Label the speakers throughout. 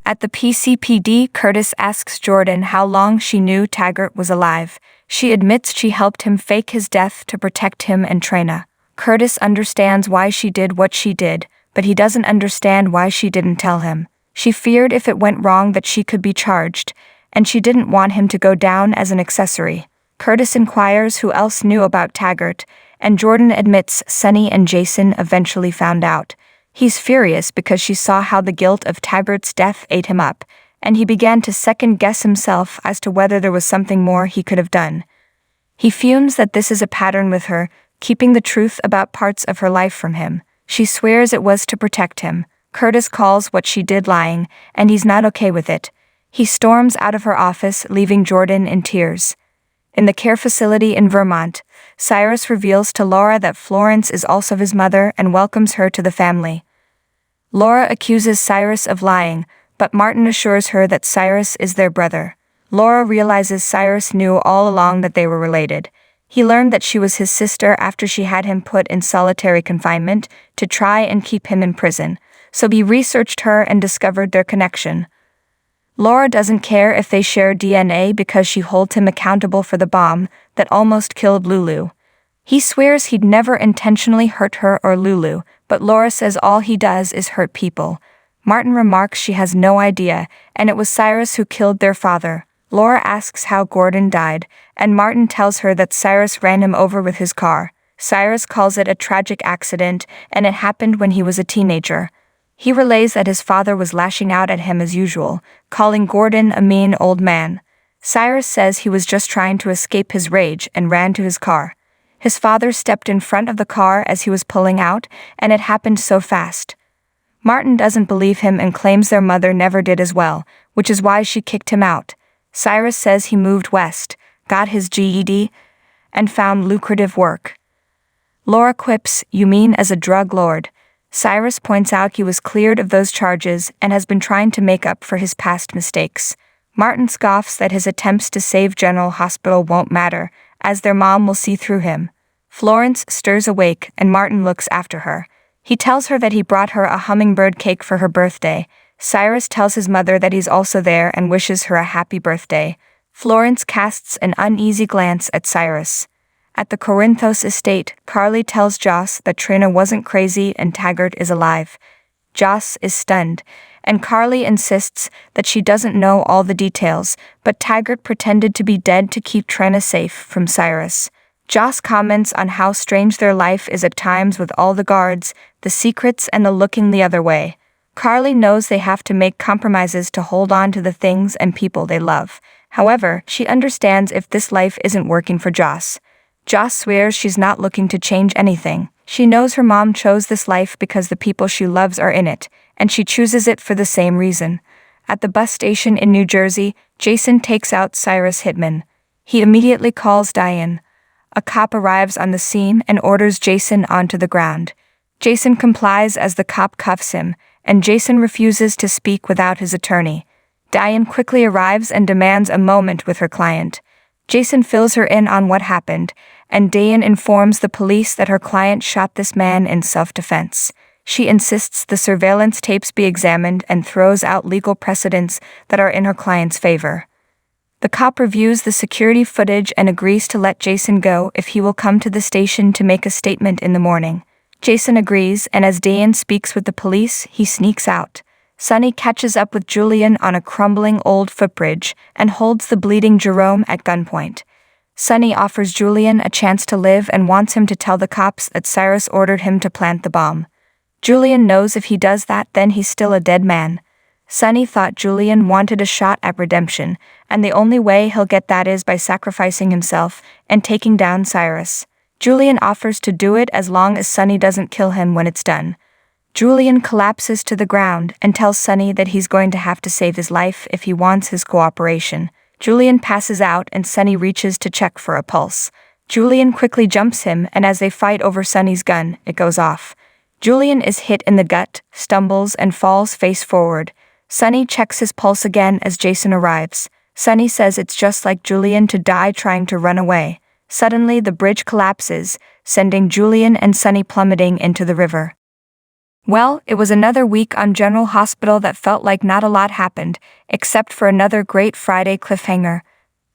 Speaker 1: At the PCPD, Curtis asks Jordan how long she knew Taggart was alive. She admits she helped him fake his death to protect him and Trina. Curtis understands why she did what she did, but he doesn't understand why she didn't tell him. She feared if it went wrong that she could be charged, and she didn't want him to go down as an accessory. Curtis inquires who else knew about Taggart, and Jordan admits Sonny and Jason eventually found out. He's furious because she saw how the guilt of Taggart's death ate him up, and he began to second-guess himself as to whether there was something more he could have done. He fumes that this is a pattern with her, keeping the truth about parts of her life from him. She swears it was to protect him. Curtis calls what she did lying, and he's not okay with it. He storms out of her office, leaving Jordan in tears. In the care facility in Vermont, Cyrus reveals to Laura that Florence is also his mother and welcomes her to the family. Laura accuses Cyrus of lying, but Martin assures her that Cyrus is their brother. Laura realizes Cyrus knew all along that they were related. He learned that she was his sister after she had him put in solitary confinement to try and keep him in prison, so he researched her and discovered their connection. Laura doesn't care if they share DNA because she holds him accountable for the bomb that almost killed Lulu. He swears he'd never intentionally hurt her or Lulu, but Laura says all he does is hurt people. Martin remarks she has no idea, and it was Cyrus who killed their father. Laura asks how Gordon died, and Martin tells her that Cyrus ran him over with his car. Cyrus calls it a tragic accident, and it happened when he was a teenager. He relays that his father was lashing out at him as usual, calling Gordon a mean old man. Cyrus says he was just trying to escape his rage and ran to his car. His father stepped in front of the car as he was pulling out, and it happened so fast. Martin doesn't believe him and claims their mother never did as well, which is why she kicked him out. Cyrus says he moved west, got his GED, and found lucrative work. Laura quips, "You mean as a drug lord?" Cyrus points out he was cleared of those charges and has been trying to make up for his past mistakes. Martin scoffs that his attempts to save General Hospital won't matter, as their mom will see through him. Florence stirs awake and Martin looks after her. He tells her that he brought her a hummingbird cake for her birthday. Cyrus tells his mother that he's also there and wishes her a happy birthday. Florence casts an uneasy glance at Cyrus. At the Corinthos estate, Carly tells Joss that Trina wasn't crazy and Taggart is alive. Joss is stunned, and Carly insists that she doesn't know all the details, but Taggart pretended to be dead to keep Trina safe from Cyrus. Joss comments on how strange their life is at times with all the guards, the secrets, and the looking the other way. Carly knows they have to make compromises to hold on to the things and people they love. However, she understands if this life isn't working for Joss. Joss swears she's not looking to change anything. She knows her mom chose this life because the people she loves are in it, and she chooses it for the same reason. At the bus station in New Jersey, Jason takes out Cyrus Hitman. He immediately calls Diane. A cop arrives on the scene and orders Jason onto the ground. Jason complies as the cop cuffs him, and Jason refuses to speak without his attorney. Diane quickly arrives and demands a moment with her client. Jason fills her in on what happened, and Diane informs the police that her client shot this man in self-defense. She insists the surveillance tapes be examined and throws out legal precedents that are in her client's favor. The cop reviews the security footage and agrees to let Jason go if he will come to the station to make a statement in the morning. Jason agrees, and as Diane speaks with the police, he sneaks out. Sonny catches up with Julian on a crumbling old footbridge and holds the bleeding Jerome at gunpoint. Sonny offers Julian a chance to live and wants him to tell the cops that Cyrus ordered him to plant the bomb. Julian knows if he does that, then he's still a dead man. Sonny thought Julian wanted a shot at redemption, and the only way he'll get that is by sacrificing himself and taking down Cyrus. Julian offers to do it as long as Sonny doesn't kill him when it's done. Julian collapses to the ground and tells Sonny that he's going to have to save his life if he wants his cooperation. Julian passes out and Sonny reaches to check for a pulse. Julian quickly jumps him, and as they fight over Sonny's gun, it goes off. Julian is hit in the gut, stumbles, and falls face forward. Sonny checks his pulse again as Jason arrives. Sonny says it's just like Julian to die trying to run away. Suddenly, the bridge collapses, sending Julian and Sonny plummeting into the river. Well, it was another week on General Hospital that felt like not a lot happened, except for another great Friday cliffhanger.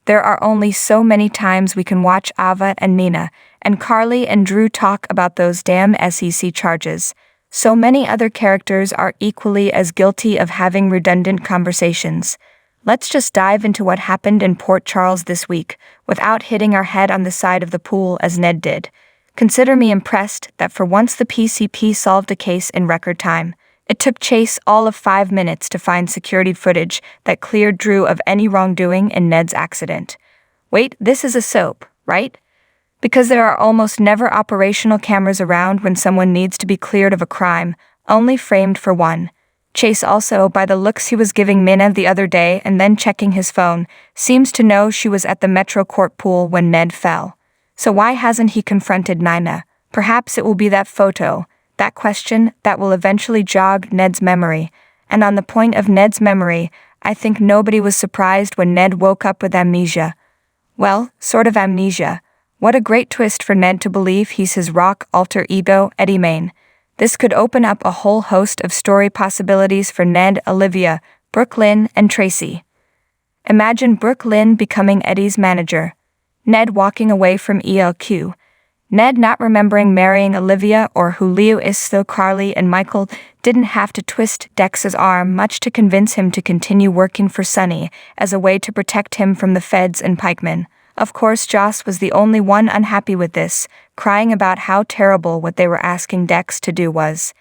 Speaker 1: There are only so many times we can watch Ava and Nina, and Carly and Drew talk about those damn SEC charges. So many other characters are equally as guilty of having redundant conversations. Let's just dive into what happened in Port Charles this week, without hitting our head on the side of the pool as Ned did. Consider me impressed that for once the PCP solved a case in record time. It took Chase all of 5 minutes to find security footage that cleared Drew of any wrongdoing in Ned's accident. Wait, this is a soap, right? Because there are almost never operational cameras around when someone needs to be cleared of a crime, only framed for one. Chase also, by the looks he was giving Minna the other day and then checking his phone, seems to know she was at the Metro Court pool when Ned fell. So why hasn't he confronted Nina? Perhaps it will be that photo, that question, that will eventually jog Ned's memory. And on the point of Ned's memory, I think nobody was surprised when Ned woke up with amnesia. Well, sort of amnesia. What a great twist for Ned to believe he's his rock alter ego, Eddie Main. This could open up a whole host of story possibilities for Ned, Olivia, Brooke Lynn, and Tracy. Imagine Brooke Lynn becoming Eddie's manager. Ned walking away from ELQ. Ned not remembering marrying Olivia or who Leo is, though Carly and Michael didn't have to twist Dex's arm much to convince him to continue working for Sonny as a way to protect him from the feds and pikemen. Of course, Joss was the only one unhappy with this, crying about how terrible what they were asking Dex to do was.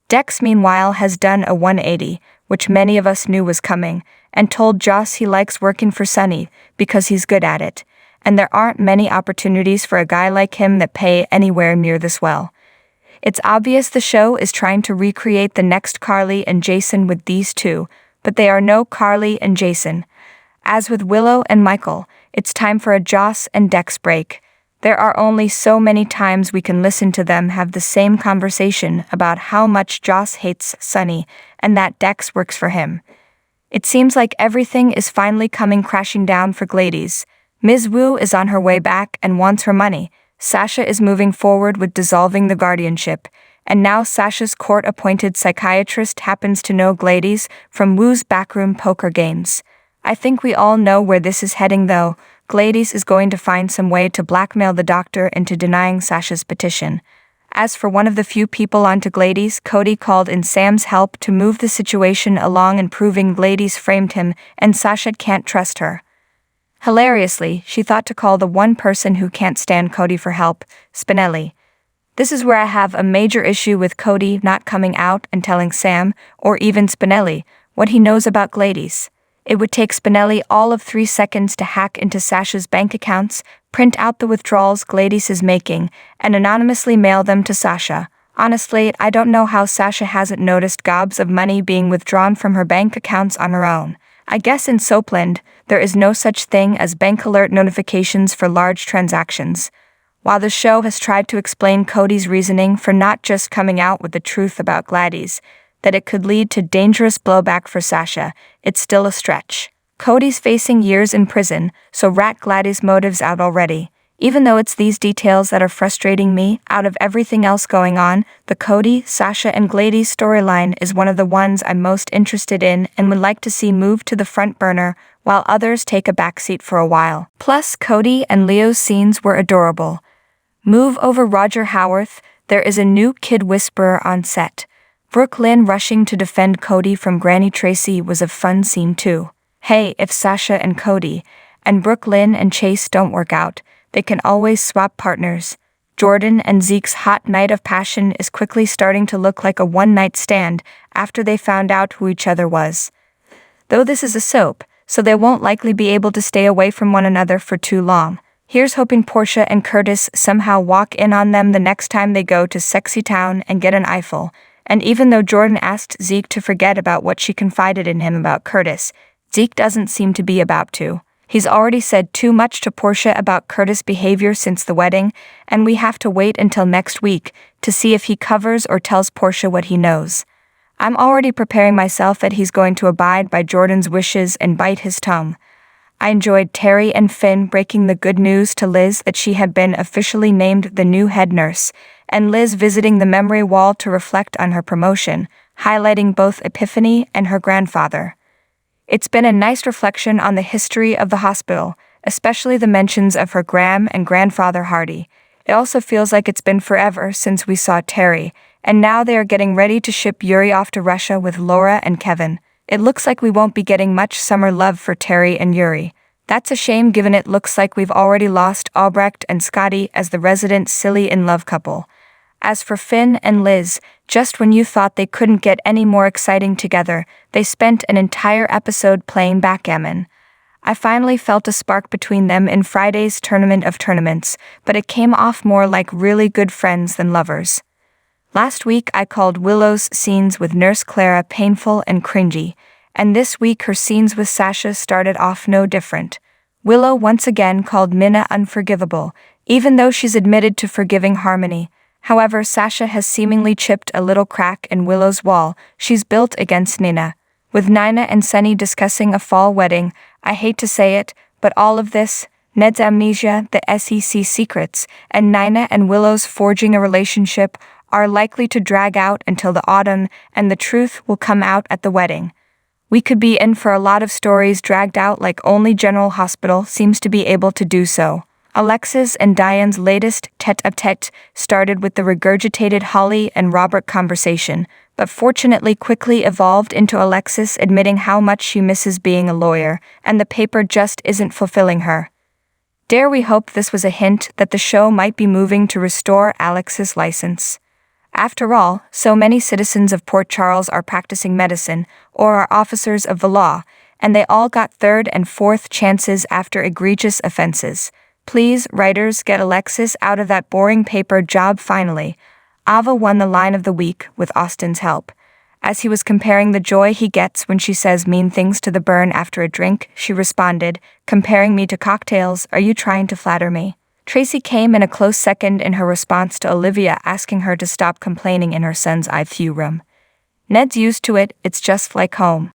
Speaker 1: Dex, meanwhile, has done a 180, which many of us knew was coming, and told Joss he likes working for Sonny because he's good at it. And there aren't many opportunities for a guy like him that pay anywhere near this well. It's obvious the show is trying to recreate the next Carly and Jason with these two, but they are no Carly and Jason. As with Willow and Michael, it's time for a Joss and Dex break. There are only so many times we can listen to them have the same conversation about how much Joss hates Sonny and that Dex works for him. It seems like everything is finally coming crashing down for Glades. Ms. Wu is on her way back and wants her money. Sasha is moving forward with dissolving the guardianship, and now Sasha's court-appointed psychiatrist happens to know Glades from Wu's backroom poker games. I think we all know where this is heading though. Glades is going to find some way to blackmail the doctor into denying Sasha's petition. As for one of the few people onto Glades, Cody called in Sam's help to move the situation along and proving Glades framed him and Sasha can't trust her. Hilariously, she thought to call the one person who can't stand Cody for help, Spinelli. This is where I have a major issue with Cody not coming out and telling Sam, or even Spinelli, what he knows about Glades. It would take Spinelli all of 3 seconds to hack into Sasha's bank accounts, print out the withdrawals Glades is making, and anonymously mail them to Sasha. Honestly, I don't know how Sasha hasn't noticed gobs of money being withdrawn from her bank accounts on her own. I guess in Soapland, there is no such thing as bank alert notifications for large transactions. While the show has tried to explain Cody's reasoning for not just coming out with the truth about Glades, that it could lead to dangerous blowback for Sasha, it's still a stretch. Cody's facing years in prison, so rat Glades' motives out already. Even though it's these details that are frustrating me, out of everything else going on, the Cody, Sasha, and Glades storyline is one of the ones I'm most interested in and would like to see move to the front burner, while others take a backseat for a while. Plus, Cody and Leo's scenes were adorable. Move over Roger Howarth, there is a new kid whisperer on set. Brooke Lynn rushing to defend Cody from Granny Tracy was a fun scene too. Hey, if Sasha and Cody, and Brooke Lynn and Chase don't work out, they can always swap partners. Jordan and Zeke's hot night of passion is quickly starting to look like a one-night stand after they found out who each other was. Though this is a soap, so they won't likely be able to stay away from one another for too long. Here's hoping Portia and Curtis somehow walk in on them the next time they go to Sexy Town and get an eyeful. And even though Jordan asked Zeke to forget about what she confided in him about Curtis, Zeke doesn't seem to be about to. He's already said too much to Portia about Curtis' behavior since the wedding, and we have to wait until next week to see if he covers or tells Portia what he knows. I'm already preparing myself that he's going to abide by Jordan's wishes and bite his tongue. I enjoyed Terry and Finn breaking the good news to Liz that she had been officially named the new head nurse, and Liz visiting the memory wall to reflect on her promotion, highlighting both Epiphany and her grandfather. It's been a nice reflection on the history of the hospital, especially the mentions of her gram and grandfather Hardy. It also feels like it's been forever since we saw Terry, and now they are getting ready to ship Yuri off to Russia with Laura and Kevin. It looks like we won't be getting much summer love for Terry and Yuri. That's a shame given it looks like we've already lost Albrecht and Scotty as the resident silly in-love couple. As for Finn and Liz, just when you thought they couldn't get any more exciting together, they spent an entire episode playing backgammon. I finally felt a spark between them in Friday's Tournament of Tournaments, but it came off more like really good friends than lovers. Last week I called Willow's scenes with Nurse Clara painful and cringy, and this week her scenes with Sasha started off no different. Willow once again called Minna unforgivable, even though she's admitted to forgiving Harmony. However, Sasha has seemingly chipped a little crack in Willow's wall she's built against Nina. With Nina and Sonny discussing a fall wedding, I hate to say it, but all of this, Ned's amnesia, the SEC secrets, and Nina and Willow's forging a relationship, are likely to drag out until the autumn, and the truth will come out at the wedding. We could be in for a lot of stories dragged out like only General Hospital seems to be able to do so. Alexis and Diane's latest tete-a-tete started with the regurgitated Holly and Robert conversation, but fortunately quickly evolved into Alexis admitting how much she misses being a lawyer, and the paper just isn't fulfilling her. Dare we hope this was a hint that the show might be moving to restore Alexis' license? After all, so many citizens of Port Charles are practicing medicine, or are officers of the law, and they all got third and fourth chances after egregious offenses. Please, writers, get Alexis out of that boring paper job finally. Ava won the line of the week with Austin's help. As he was comparing the joy he gets when she says mean things to the burn after a drink, she responded, "Comparing me to cocktails, are you trying to flatter me?" Tracy came in a close second in her response to Olivia asking her to stop complaining in her son's IVU room. "Ned's used to it, it's just like home."